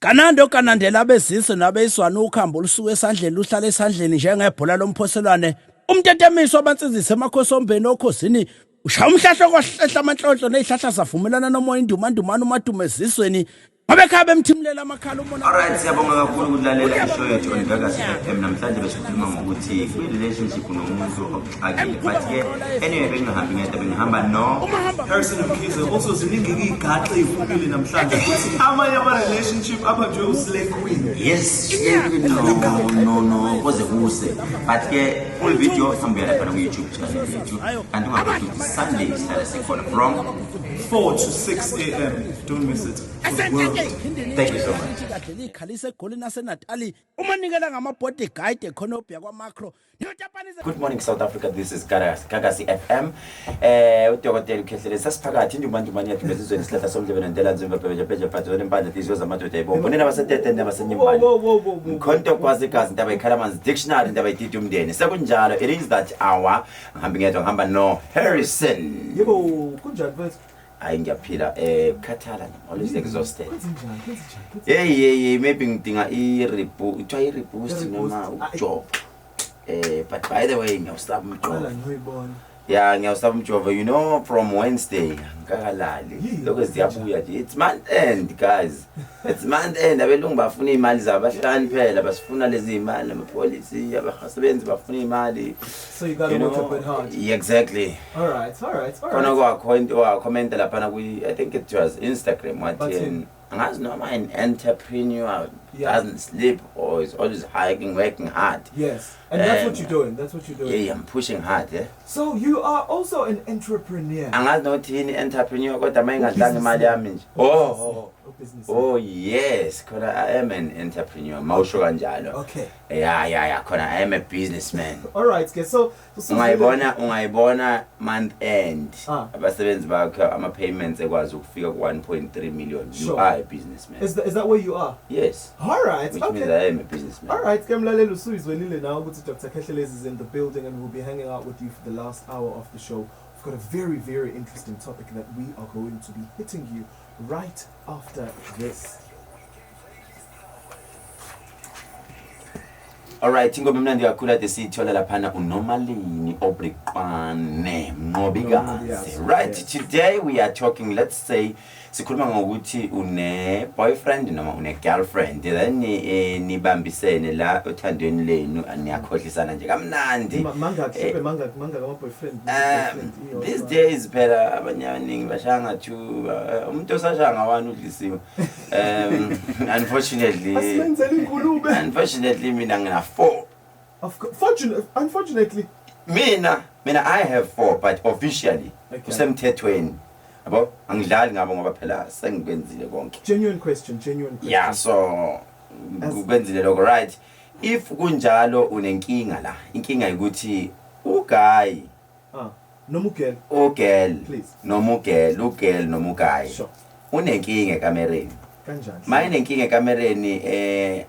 Kanando kanandela abezizwe nabeyiswana ukhambo lusuka esandleni luhlala esandleni njengebhola lomphoselwane. Umtetemiswa abansizise emakhosombeni okhosini ushaya umhlahlo kwahlehla amanhlonhlo nezihlahla savumelana nomoya indumandumana umadume ezizweni. Ngabe khabe emthimlela amakhala umona. Alright, siyabonga kakhulu ukulalela ishow yethu Ukwanelisa FM. Namhlanje besikhuluma ngokuthi kwi-relationship nomuntu oxakile. But ke anyway bengihambi ngedwa bengihamba no Harrison Mkhize. Also ziningi igaxa ezivukile namhlanje. Amanye ama-relationship abanje uslay queen. yes no koze kuse. But ke full video sambuyela lapha ku YouTube channel yethu. Kanti ungakhohlwa ukuthi Sunday sihlala sikhona from 4 to 6 a.m. Don't miss it. Thank you so much. Kadlela ikhalise egolini naseNatali. Umanikela ngamabhodi guide ekhonobya kwaMacro. Good morning South Africa, this is Khehlelezi FM. Udokotela Khehlelezi sasiphakathi indumandumane yethu bezizweni sihlahla somdlebe nendela nzimba phezulu phezulu impande izwe zamadoda ayibombo nina basetete nabasenyimani mkhonto kwazi gazi ndaba ikhala manzi dictionary ndaba ididi umndeni sekunjalo. It is that hour ngihambi ngedwa ngihamba no Harrison. Yebo kunjani mfethu? Hayi ngiyaphila khathala always exhausted. Hey maybe ngidinga i-reboot noma ujob. But by the way, ngiyawustaba umjovo. Yeah, ngiyawustaba umjovo. You know, from Wednesday, ngikakalali. Lokho siyabuya nje. It's month end, guys. It's month end. Abelungu bafuna imali zabo abahlani phela, basifuna lezi imali amapolisi, abasebenzi bafuna imali. So you got to work a bit hard. Yeah, exactly. All right. Kona kwakho into wakhomenta lapha na I think it was Instagram wathi angazi noma an entrepreneur doesn't sleep or is always working hard. Yes, and that's what you're doing. Yeah, I'm pushing hard. So you are also an entrepreneur. Angazi nothini entrepreneur kodwa mayingadlanga imali yami nje. Oh yes, khona I am an entrepreneur. Mawusho kanjalo. Okay. Yeah, khona I am a businessman. All right, okay. So ungayibona month end. Abasebenzi bakho ama payments ekwazi ukufika ku 1.3 million. You are a businessman. Is that where you are? Yes. All right. Which means I am a businessman. All right. Kemlalelo usuyizwelile now ukuthi Dr. Khehlelezi is in the building and we'll be hanging out with you for the last hour of the show. We've got a very, very interesting topic that we are going to be hitting you right after this. Alright, ingoma mnandi kakhulu ade siyithola laphana uNomalini Obriqwane Mngobikazi. Right, today we are talking, let's say sikhuluma ngokuthi une boyfriend noma une girlfriend then nibambisene la othandweni lenu aniyakhohlisana nje kamnandi. Manga kama boyfriend. These days phela abanyaningi bashanga two umuntu osashanga wani udlisiwe. Unfortunately mina ngina 4. Unfortunately. Mina I have 4 but officially kusemthethweni. Yabo angidlali ngabo ngoba phela sengikwenzile konke. Genuine question. Yeah, so ukwenzile lokho right. If kunjalo unenkinga la, inkinga ukuthi uguy noma girl. Girl. Please. Noma girl noma uguy. Sure. Unenkinga ekamereni. Kanjani? Mayine inkinga ekamereni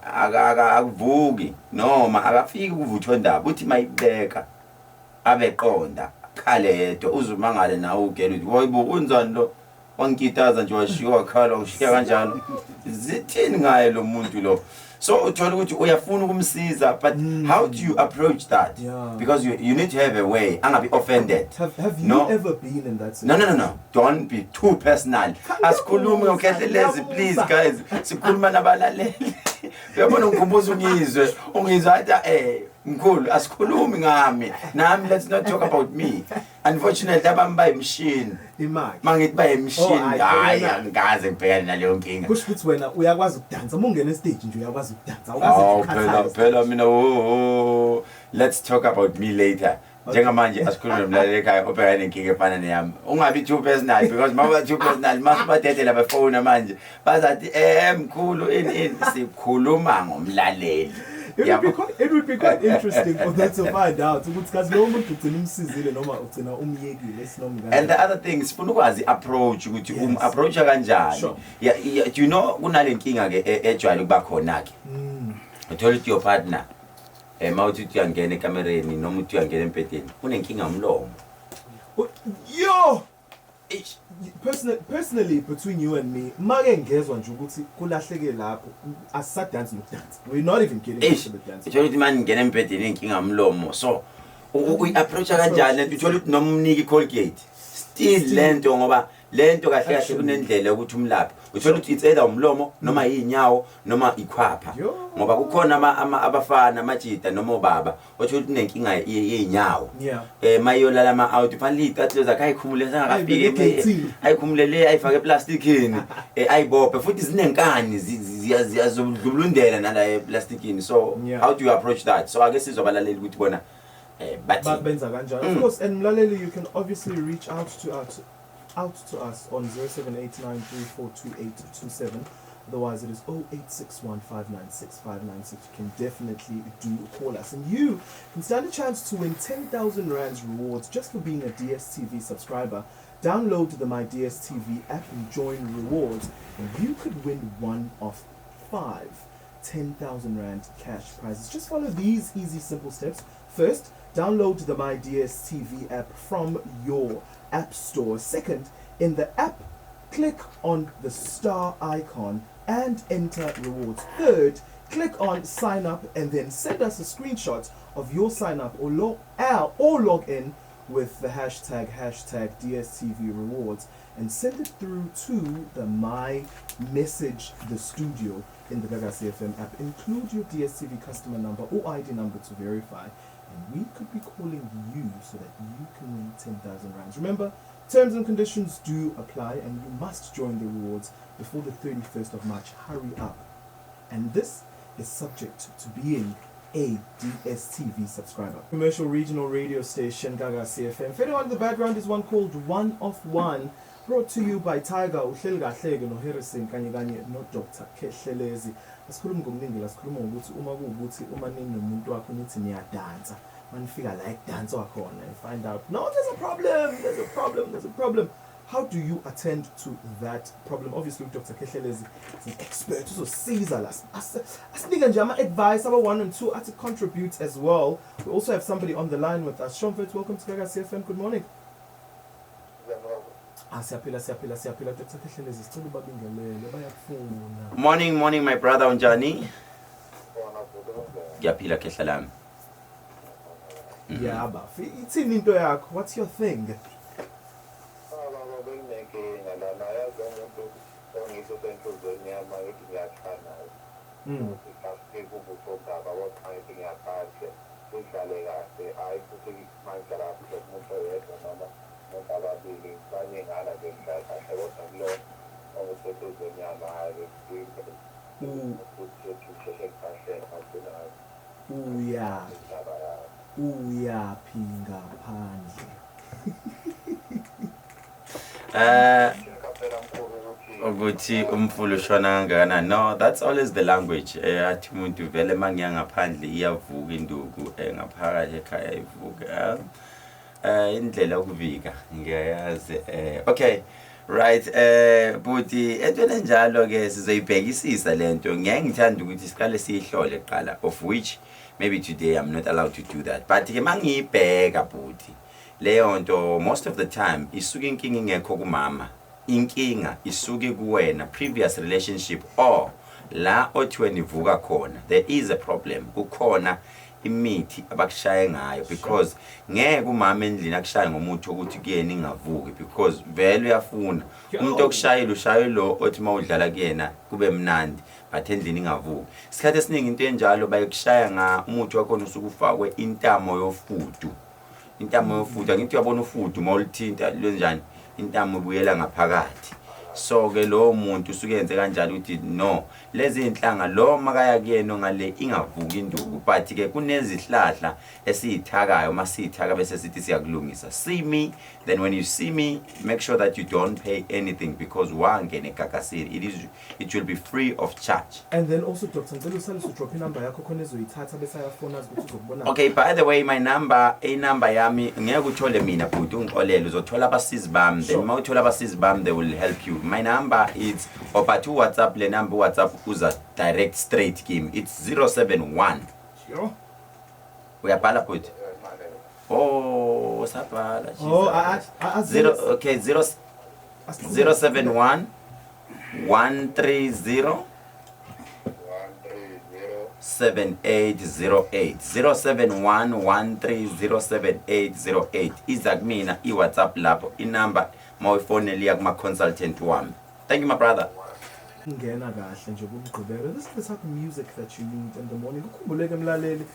akuvuki noma akafiki ukuvuthwa indaba uthi mayibeka abeqonda khaledo uzumangale nawe ugela uthi woyibo unzani lo wankitaza nje washiya wakhala ushiya kanjalo zithini ngaye lo muntu lo. So uthola ukuthi uyafuna ukumsiza but how do you approach that? Because you need to have a way angabe offended. Have you ever been in that situation? No, don't be too personal. Asikhulume ngokhehlelezi please guys. Sikhuluma nabalaleli. Uyabona ngikhumbuza ungizwa athi mkhulu asikhulumi ngami nami, let's not talk about me. Unfortunately abamba imshini imali mangithi baye imshini hayi angikaze ngibhekane naleyo nkinga. Kusho ukuthi wena uyakwazi ukudansa uma ungena stage nje uyakwazi ukudansa awukazi phela mina let's talk about me later. Njengamanje asikhulume nomlaleli ekhaya obhekane nenkinga efana neyami ungabi too personal because mawuba too personal masibadedela befona manje bazathi mkhulu ini sikhuluma ngomlaleli. It would be quite interesting for them to find out ukuthi kazi lo muntu ugcina umsizile noma ugcina umyekile esinomngane. And the other thing sifuna ukwazi approach ukuthi approach kanjani. Yeah, do you know kunale nkinga ke ejwayele kuba khona ke. Uthola ukuthi your partner mawuthi uyangena ekamereni noma uthi uyangena empedeni unenkinga umlomo. Yo Eish. Personally, between you and me, make ngezwa nje ukuthi kulahleke lapho asadance nokudance. We're not even kidding Eish. about dance. Uthola ukuthi manje ngena empedeni inkinga umlomo. So uyi-approach kanjani lento? Uthola ukuthi noma umniki Colgate. Still lento ngoba lento kahle kahle kunendlela ukuthi umlaphi. Uthola ukuthi it's either umlomo noma inyawo noma ikhwapha. Ngoba kukhona abafana amajita noma obaba othola ukuthi nenkinga yeinyawo. Mayolala ama out fanele itatlo zakhe ayikhumule sangakafiki ayikhumulele ayifake eplasticini ayibophe futhi zinenkani ziyazodlulundela nala eplasticini. So how do you approach that? So I guess izobalaleli ukuthi bona benza kanjani. Of course, and mlaleli, you can obviously reach out to us on 0789342827. Otherwise, it is 0861596596. You can definitely do call us, and you can stand a chance to win 10,000 rands rewards just for being a DSTV subscriber. Download the My DSTV app and join rewards, and you could win one of 5 10,000 rand cash prizes. Just follow these easy, simple steps. First, download the My DSTV app from your app store. Second, in the app, click on the star icon and enter rewards. Third, click on sign up and then send us a screenshot of your sign up or log in with the hashtag DSTV rewards and send it through to the My Message the Studio in the Gaga CFM app. Include your DSTV customer number or ID number to verify, and we could be calling you so that you can win 10,000 rands. Remember, terms and conditions do apply, and you must join the rewards before the 31st of March. Hurry up. And this is subject to being a DSTV subscriber. Commercial regional radio station Gaga CFM. Fading on in the background is one called One of One, brought to you by Tiger Khehlelezi no Harrison kanye no Dr. Khehlelezi. Asikhuluma ngokuningi la sikhuluma ukuthi uma kuwukuthi uma nomuntu wakho nithi niyadansa manifika la dance wakhona and find out no there's a problem. How do you attend to that problem? Obviously, Dr. Khehlelezi is an expert. So Caesar, asnika nje advice about 1 and 2 to contribute as well. We also have somebody on the line with us. Shomfet, welcome to Gaga CFM. Good morning. Siyaphila Dr. Khehlelezi sicela ubabingelele bayakufuna. Morning my brother Unjani. Ngiyaphila Khehlelami. Yeah, bafi. Ithini into yakho? What's your thing? Uyaphinga phandle. Ukuthi umfulu ushona kangakanani. No, that's always the language. Athi umuntu vele mangiya ngaphandle iyavuka induku ngaphakathi ekhaya ivuka. Indlela ukuvika ngiyayazi. Okay. Right, buti entweni enjalo ke sizoyibhekisisa lento. Ngeke ngithanda ukuthi siqale sihlole qala, of which maybe today I'm not allowed to do that. But ke mangiyibheka buti leyo nto most of the time isuke inkinga ingekho kumama. Inkinga isuke kuwena previous relationship or la othiwe nivuka khona. There is a problem. Kukhona imithi abakushaye ngayo because ngeke umama endlini akushaye ngomuntu ukuthi kuyena ingavuki because vele uyafuna umuntu okushayela ushaye lo othi mawudlala kuyena kube mnandi but endlini ingavuki. Isikhathi esiningi into enjalo bayikushaya nga umuthi wakho usuke ufakwe intamo yofudu. Intamo yofudu angithi uyabona ufudu mawulithinta lenjani intamo ibuyela ngaphakathi. So ke lo muntu usuke enze kanjalo ukuthi no lezi inhlanga lo makaya kuyena ngale ingavuki induku but ke kunezihlahla esiyithakayo masithaka bese sithi siyakulungisa. See me, then when you see me make sure that you don't pay anything because wangene kakasiri it will be free of charge. And then also Dr. Ngicela usale drop inamba yakho khona ezoyithatha bese ayafona ukuthi uzokubona. Okay, by the way my number yami ngeke uthole mina bhuti ungixolele uzothola abasizi bami then mawuthola abasizi bami they will help you. My number is opathu WhatsApp le number WhatsApp uza direct straight game. It's 071. Sure. Uyabhala bhuti? Oh, usabhala. Oh, okay, 071 130 7808 071 130 7808 iza kumina iWhatsApp lapho inamba mawifoneli yakuma consultant wami. Thank you my brother. Ngena kahle nje kumgqibelo. This is the type of music that you need in the morning. Ukhumbuleke mlaleli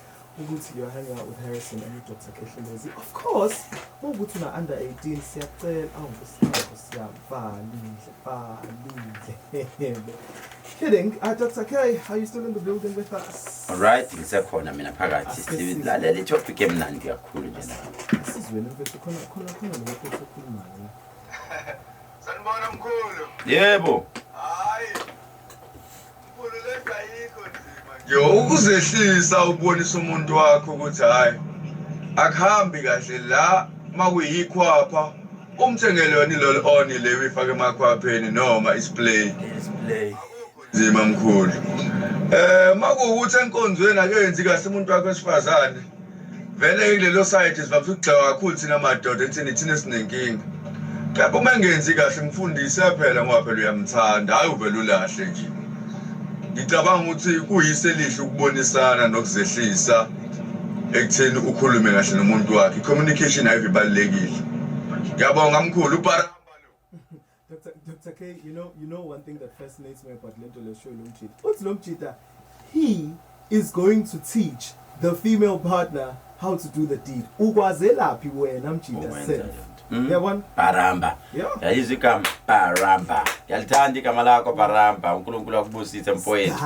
ukuthi you're hanging out with Harrison and Dr. Khehlelezi. Of course, ukuthi una under 18 siyacela awusakho siyavalile. Kidding. Dr. K, are you still in the building with us? All right, ngisekhona mina phakathi. Silalela topic emnandi kakhulu nje la. Sizweni mfethu khona lokho sokhuluma la. Sanibona mkhulu. Yebo. Hayi. Mkhulu leka yikho nzima. Yo ukuzehlisa ubonisa umuntu wakho ukuthi hayi akuhambi kahle la makuyikhwapha umthengele yona ilol on le uyifake emakhwapheni noma isplay. Display. Nzima mkhulu. Makuwukuthi enkonzweni akenzi kahle umuntu wakho esifazane. Vele kulelo site sivapha ukugxeka kakhulu thina madoda thina sinenkinga. Lapho uma ngenzi kahle ngifundise phela ngoba phela uyamthanda hayi uvela ulahle nje. Ngicabanga ukuthi kuyise lihle ukubonisana nokuzehlisa ekutheni ukhulume kahle nomuntu wakhe. Communication ayibalekile. Ngiyabonga mkhulu uparamba lo. Dr. K, you know one thing that fascinates me about Lento Lesho Lomchita. What's Lomchita? He is going to teach the female partner how to do the deed. Ukwazelaphi wena Mchita said. Yabona? Paramba. Yayizwe igama paramba. Yalithanda igama lakho paramba. uNkulunkulu akubusise mfowethu.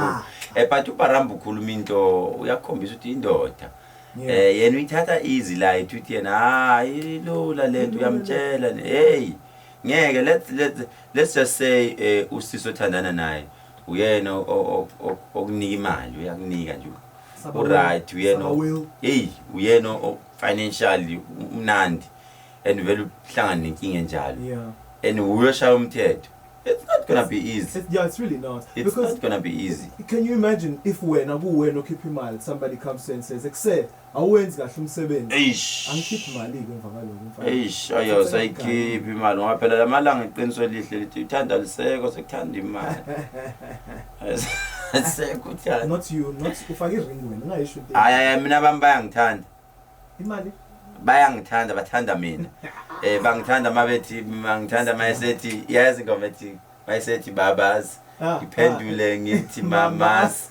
But uparamba ukhuluma into uyakhombisa ukuthi indoda. Yena uyithatha easy la ethi yena hayi lula lento uyamtshela hey ngeke let's just say usiso thandana naye uyena okunika imali uyakunika nje right uyena hey uyena financially umnandi and vele uhlangana nenkinga enjalo and uyosha umthetho. It's not gonna be easy. It's really not. It's because not gonna be easy. Can you imagine if when ukhipha imali somebody comes to and says ekuse awenzi kahle umsebenzi angikhipha imali ke emva kaloko ayo sayikhipha imali ngoba phela lamalanga iqiniso lihle lithi uthanda liseko sekuthanda imali. Sekuthanda not ufake iring wena ungayisho into hayi mina bami bayangithanda imali bayangithanda bathanda mina bangithanda mabethi mangithanda mayesethi yazi ngomethi mayesethi babas iphendule ngithi mamas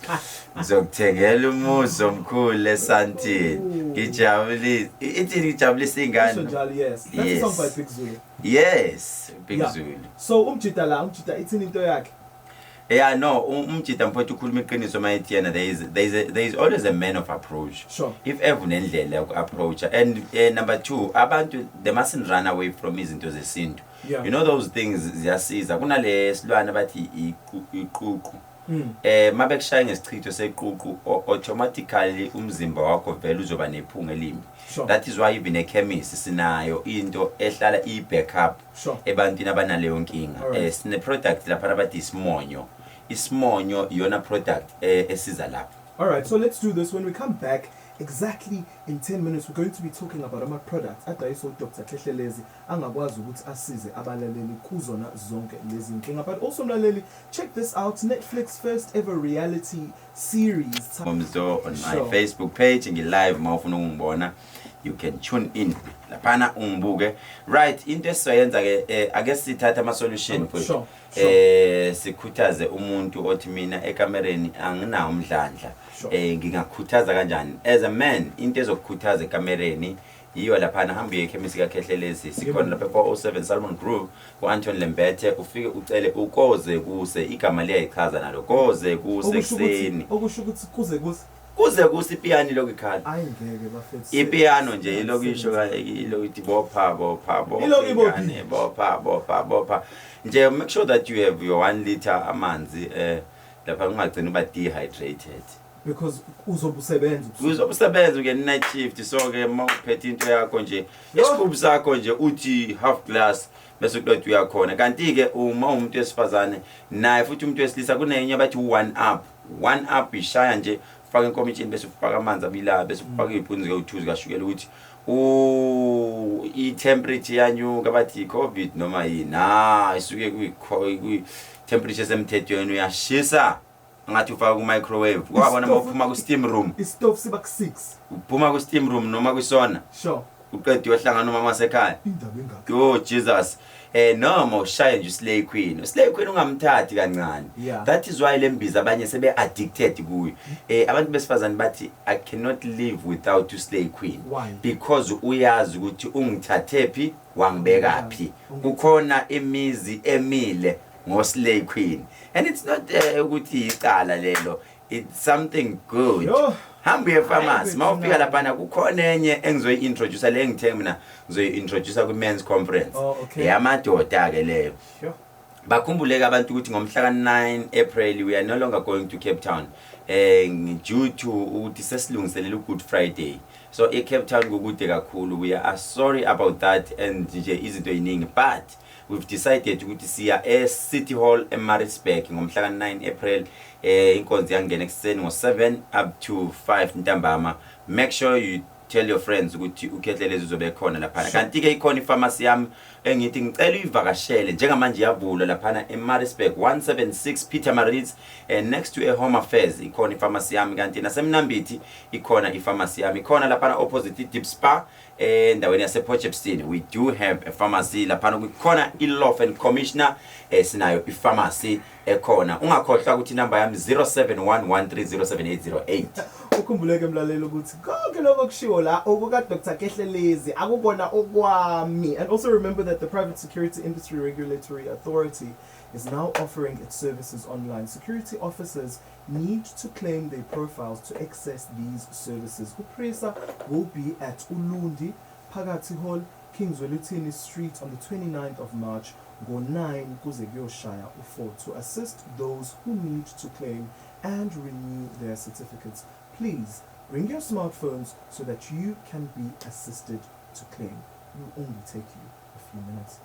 ngizokuthengela umuzi omkhulu eSantini ngijabulile ithi ngijabulisa ingane yes that's a song by Big Zulu. Yes Big Zulu. So umjita ithini into yakhe. Yeah, no, umjita mfowethu ukhuluma iqiniso mayithi yena there is always a man of approach. Sure. If everyone endlela yoku-approach and number 2 abantu they mustn't run away from izinto zesintu. You know those things ziyasiza kunale silwana bathi iququ. Mabekushaya ngesichitho seququ automatically umzimba wakho vele uzoba nephunga elimbi. That is why even ekhemisi sinayo into ehlala i-backup ebantwini abanaleyo nkinga. Sine product lapha abathi isimonyo iyona product esiza lapha. All right, so let's do this. When we come back exactly in 10 minutes we're going to be talking about ama products adayiso Dr. Khehlelezi angakwazi ukuthi asize abalaleli kuzona zonke lezi nkinga. But also mlaleli, check this out, Netflix first ever reality series on my Facebook page live mawufuna ungibona you can tune in lapana ungibuke right into esiyenza ke ake sithatha ama solution futhi sikhuthaze umuntu othi mina ekamereni anginawo umdlandla ngingakhuthaza kanjani as a man into ezokukhuthaza ekamereni yiyo laphana hamba ekhemisi kaKhehlelezi sikhona lapha 407 Salmon Grove ku-Anton Lembethe ufike ucele ukoze kuse igama liyayichaza nalo koze kuse kuseni okusho ukuthi kuze kuse ipiano lokukhala ayingeke bafethu ipiano nje ilokisho ilokuthi bopha nje make sure that you have your 1 liter amanzi lapha ungagcina uba dehydrated because uzobusebenza uke night shift so ke mawuphethe into yakho nje isigubhu sakho nje uthi half glass bese uqothi uyakhona kanti ke uma umuntu esifazane naye futhi umuntu wesilisa kunenye bathi 1 up ishaya nje ufaka inkomitshini bese ufaka amanzi abilayo bese ufaka izipuni zika2 zikashukela ukuthi i-temperature yanyuka bathi i-COVID noma yini isuke kwi-temperature semthethweni uyashisa ngathi ufaka ku-microwave kwabona uma uphuma ku-steam room istove siba ku-6 uphuma ku-steam room noma kwisona sure uqeda uyohlangana nomama wasekhaya indaba engaka yo Jesus noma ushaya nje uslay queen ungamthathi kancane Yeah. that is why lembiza abanye sebe addicted kuyo abantu besifazane bathi I cannot live without uslay queen Why? because uyazi ukuthi ungithathe phi wangibeka phi kukhona imizi emile ngoslay queen and it's not ukuthi icala lelo it's something good Yo. hamba epharmacy mawufika lapha kukhona enye engizoyi-introduce le ngithe mina ngizoyi-introduce ku-men's conference Oh, okay. yamadoda ke leyo sure bakhumbuleke abantu ukuthi ngomhla ka-9 April we are no longer going to Cape Town due to ukuthi sesilungiselela u-Good Friday so e-Cape Town kukude kakhulu we are sorry about that and nje izinto eziningi but we've decided ukuthi siya e-City Hall eMaritzburg ngomhla ka-9 April inkonzo yangena ekuseni ngo-7 up to 5 ntambama make sure you tell your friends ukuthi uKhehlelezi uzobe khona lapha kanti ke ikhona ipharmacy yami engithi ngicela uyivakashele njengamanje yavula lapha eMaritzburg 176 Peter Maritz next to a Home Affairs ikhona ipharmacy yami kanti nasemnambithi ikhona ipharmacy yami ikhona lapha opposite Deep Spa endaweni yase Potchefstroom we do have a pharmacy lapha kukhona i-Law and Commissioner sinayo ipharmacy ekhona ungakhohlwa ukuthi inamba yami 0711307808 ukhumbuleke mlalelo ukuthi konke lokho kushiwo la okuka Dr. Khehlelezi akubona okwami. And also remember that the Private Security Industry Regulatory Authority is now offering its services online. Security officers need to claim their profiles to access these services. Upresa will be at Ulundi, Phakathi Hall, Kingswelluthini Street on the 29th of March, go 9 kuze kuyoshaya u4 to assist those who need to claim and renew their certificates. Please bring your smartphones so that you can be assisted to claim. It will only take you a few minutes.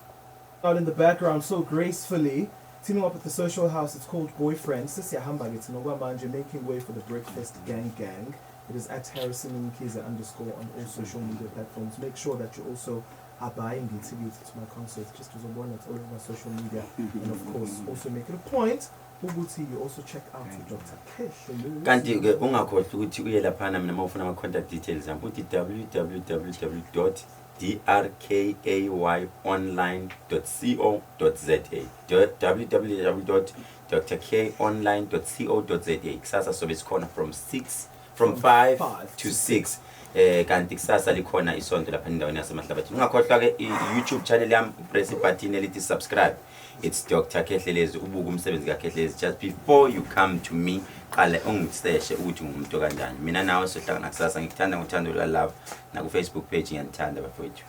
Out in the background, so gracefully, teaming up with the social house, it's called Boyfriend. Sisi Ahamba gets Nogwamanje, making way for the Breakfast Gang. It is at Harrison Mkiza _ on all social media platforms. Make sure that you also are buying the tickets to my concert, just as one that's all over social media. And of course, also make it a point. Ubuthi, you also check out Dr. Khehlelezi. kanti ke ungakhohlwa ukuthi uye lapha mina mawufuna ama contact details yami uthi www.drkayonline.co.za www.drkonline.co.za kusasa sobe sikhona from 5 to 6 kanti kusasa likhona isonto lapha endaweni yasemahlabathini ungakhohlwa ke i-YouTube channel yami press button elithi subscribe. It's Dr. Khehlelezi ubuka umsebenzi kaKhehlelezi just before you come to me qale ungiseshe ukuthi ngumuntu kanjani mina nawe sohlangana kusasa ngikuthanda ngothando lwa love na ku Facebook page ngiyandithanda bafowethu.